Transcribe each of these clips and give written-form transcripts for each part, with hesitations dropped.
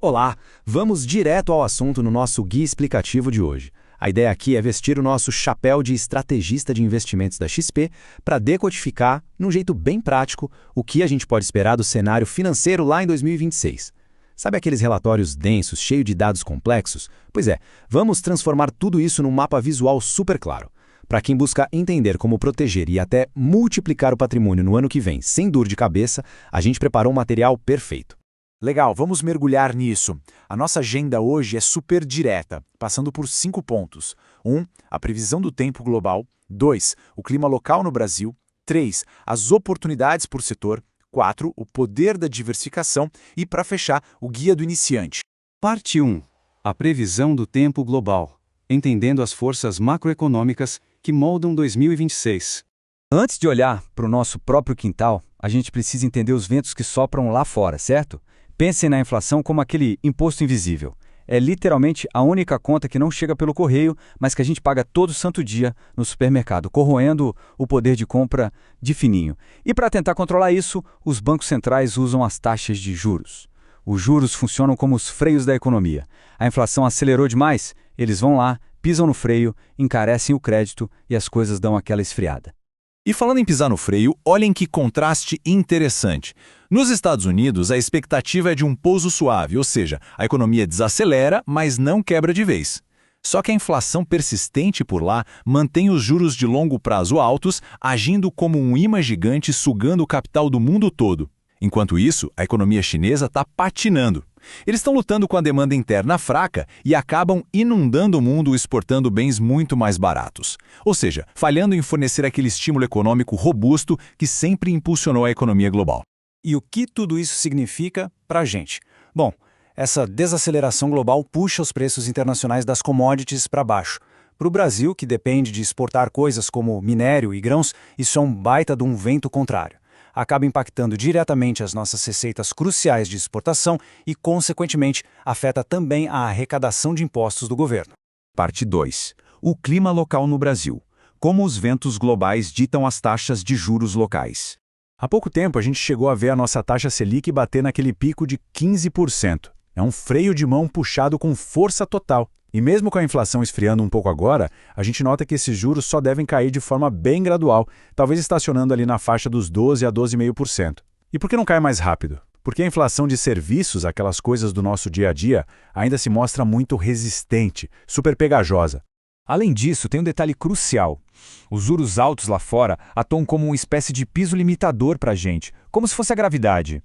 Olá, vamos direto ao assunto no nosso guia explicativo de hoje. A ideia aqui é vestir o nosso chapéu de estrategista de investimentos da XP para decodificar, num jeito bem prático, o que a gente pode esperar do cenário financeiro lá em 2026. Sabe aqueles relatórios densos, cheios de dados complexos? Pois é, vamos transformar tudo isso num mapa visual super claro. Para quem busca entender como proteger e até multiplicar o patrimônio no ano que vem sem dor de cabeça, a gente preparou um material perfeito. Legal, vamos mergulhar nisso. A nossa agenda hoje é super direta, passando por 5 pontos. 1. A previsão do tempo global. 2. O clima local no Brasil. 3. As oportunidades por setor. 4. O poder da diversificação. E, para fechar, o guia do iniciante. Parte 1. A previsão do tempo global. Entendendo as forças macroeconômicas que moldam 2026. Antes de olhar para o nosso próprio quintal, a gente precisa entender os ventos que sopram lá fora, certo? Pensem na inflação como aquele imposto invisível. É literalmente a única conta que não chega pelo correio, mas que a gente paga todo santo dia no supermercado, corroendo o poder de compra de fininho. E para tentar controlar isso, os bancos centrais usam as taxas de juros. Os juros funcionam como os freios da economia. A inflação acelerou demais, eles vão lá, pisam no freio, encarecem o crédito e as coisas dão aquela esfriada. E falando em pisar no freio, olhem que contraste interessante. Nos Estados Unidos, a expectativa é de um pouso suave, ou seja, a economia desacelera, mas não quebra de vez. Só que a inflação persistente por lá mantém os juros de longo prazo altos, agindo como um imã gigante sugando o capital do mundo todo. Enquanto isso, a economia chinesa está patinando. Eles estão lutando com a demanda interna fraca e acabam inundando o mundo exportando bens muito mais baratos. Ou seja, falhando em fornecer aquele estímulo econômico robusto que sempre impulsionou a economia global. E o que tudo isso significa para a gente? Bom, essa desaceleração global puxa os preços internacionais das commodities para baixo. Para o Brasil, que depende de exportar coisas como minério e grãos, isso é um baita de um vento contrário. Acaba impactando diretamente as nossas receitas cruciais de exportação e, consequentemente, afeta também a arrecadação de impostos do governo. Parte 2. O clima local no Brasil. Como os ventos globais ditam as taxas de juros locais. Há pouco tempo, a gente chegou a ver a nossa taxa Selic bater naquele pico de 15%. É um freio de mão puxado com força total. E mesmo com a inflação esfriando um pouco agora, a gente nota que esses juros só devem cair de forma bem gradual, talvez estacionando ali na faixa dos 12% a 12,5%. E por que não cai mais rápido? Porque a inflação de serviços, aquelas coisas do nosso dia a dia, ainda se mostra muito resistente, super pegajosa. Além disso, tem um detalhe crucial. Os juros altos lá fora atuam como uma espécie de piso limitador para a gente, como se fosse a gravidade.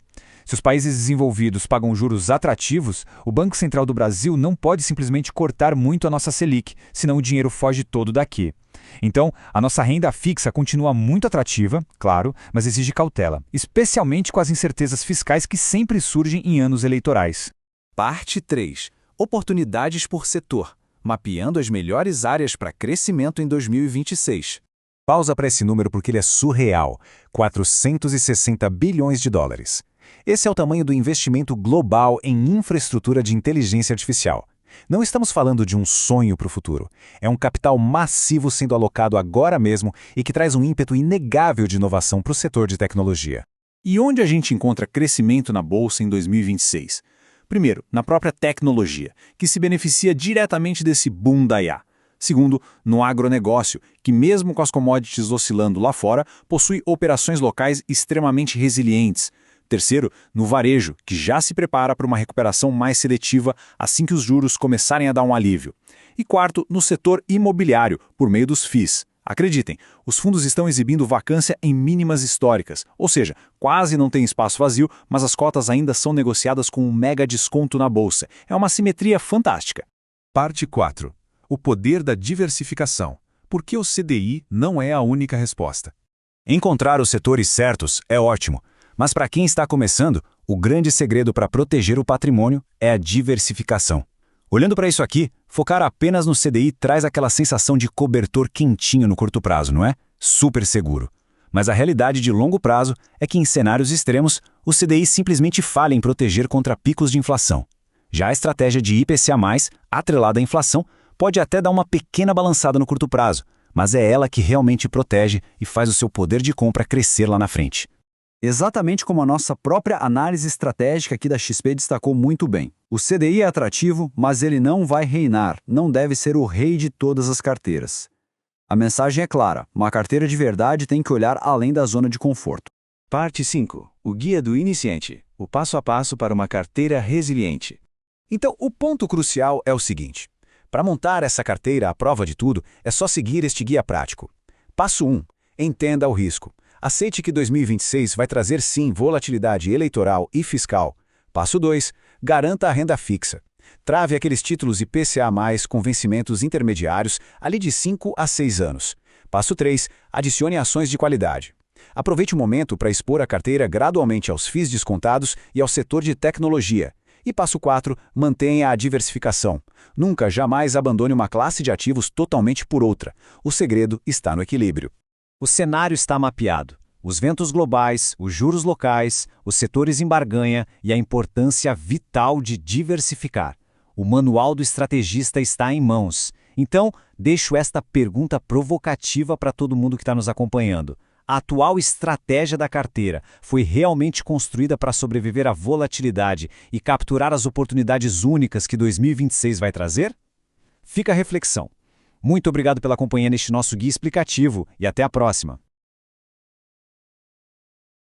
Se os países desenvolvidos pagam juros atrativos, o Banco Central do Brasil não pode simplesmente cortar muito a nossa Selic, senão o dinheiro foge todo daqui. Então, a nossa renda fixa continua muito atrativa, claro, mas exige cautela, especialmente com as incertezas fiscais que sempre surgem em anos eleitorais. Parte 3. Oportunidades por setor. Mapeando as melhores áreas para crescimento em 2026. Pausa para esse número porque ele é surreal. 460 bilhões de dólares. Esse é o tamanho do investimento global em infraestrutura de inteligência artificial. Não estamos falando de um sonho para o futuro. É um capital massivo sendo alocado agora mesmo e que traz um ímpeto inegável de inovação para o setor de tecnologia. E onde a gente encontra crescimento na Bolsa em 2026? Primeiro, na própria tecnologia, que se beneficia diretamente desse boom da IA. Segundo, no agronegócio, que mesmo com as commodities oscilando lá fora, possui operações locais extremamente resilientes. Terceiro, no varejo, que já se prepara para uma recuperação mais seletiva assim que os juros começarem a dar um alívio. E quarto, no setor imobiliário, por meio dos FIIs. Acreditem, os fundos estão exibindo vacância em mínimas históricas, ou seja, quase não tem espaço vazio, mas as cotas ainda são negociadas com um mega desconto na bolsa. É uma simetria fantástica. Parte 4. O poder da diversificação. Por que o CDI não é a única resposta? Encontrar os setores certos é ótimo, mas para quem está começando, o grande segredo para proteger o patrimônio é a diversificação. Olhando para isso aqui, focar apenas no CDI traz aquela sensação de cobertor quentinho no curto prazo, não é? Super seguro. Mas a realidade de longo prazo é que em cenários extremos, o CDI simplesmente falha em proteger contra picos de inflação. Já a estratégia de IPCA+, atrelada à inflação, pode até dar uma pequena balançada no curto prazo, mas é ela que realmente protege e faz o seu poder de compra crescer lá na frente. Exatamente como a nossa própria análise estratégica aqui da XP destacou muito bem. O CDI é atrativo, mas ele não vai reinar, não deve ser o rei de todas as carteiras. A mensagem é clara, uma carteira de verdade tem que olhar além da zona de conforto. Parte 5. O Guia do Iniciante. O passo a passo para uma carteira resiliente. Então, o ponto crucial é o seguinte. Para montar essa carteira à prova de tudo, é só seguir este guia prático. Passo 1. Entenda o risco. Aceite que 2026 vai trazer sim volatilidade eleitoral e fiscal. Passo 2. Garanta a renda fixa. Trave aqueles títulos IPCA+, com vencimentos intermediários ali de 5 a 6 anos. Passo 3. Adicione ações de qualidade. Aproveite o momento para expor a carteira gradualmente aos FIIs descontados e ao setor de tecnologia. E passo 4. Mantenha a diversificação. Nunca, jamais abandone uma classe de ativos totalmente por outra. O segredo está no equilíbrio. O cenário está mapeado. Os ventos globais, os juros locais, os setores em barganha e a importância vital de diversificar. O manual do estrategista está em mãos. Então, deixo esta pergunta provocativa para todo mundo que está nos acompanhando. A atual estratégia da carteira foi realmente construída para sobreviver à volatilidade e capturar as oportunidades únicas que 2026 vai trazer? Fica a reflexão. Muito obrigado pela companhia neste nosso guia explicativo e até a próxima.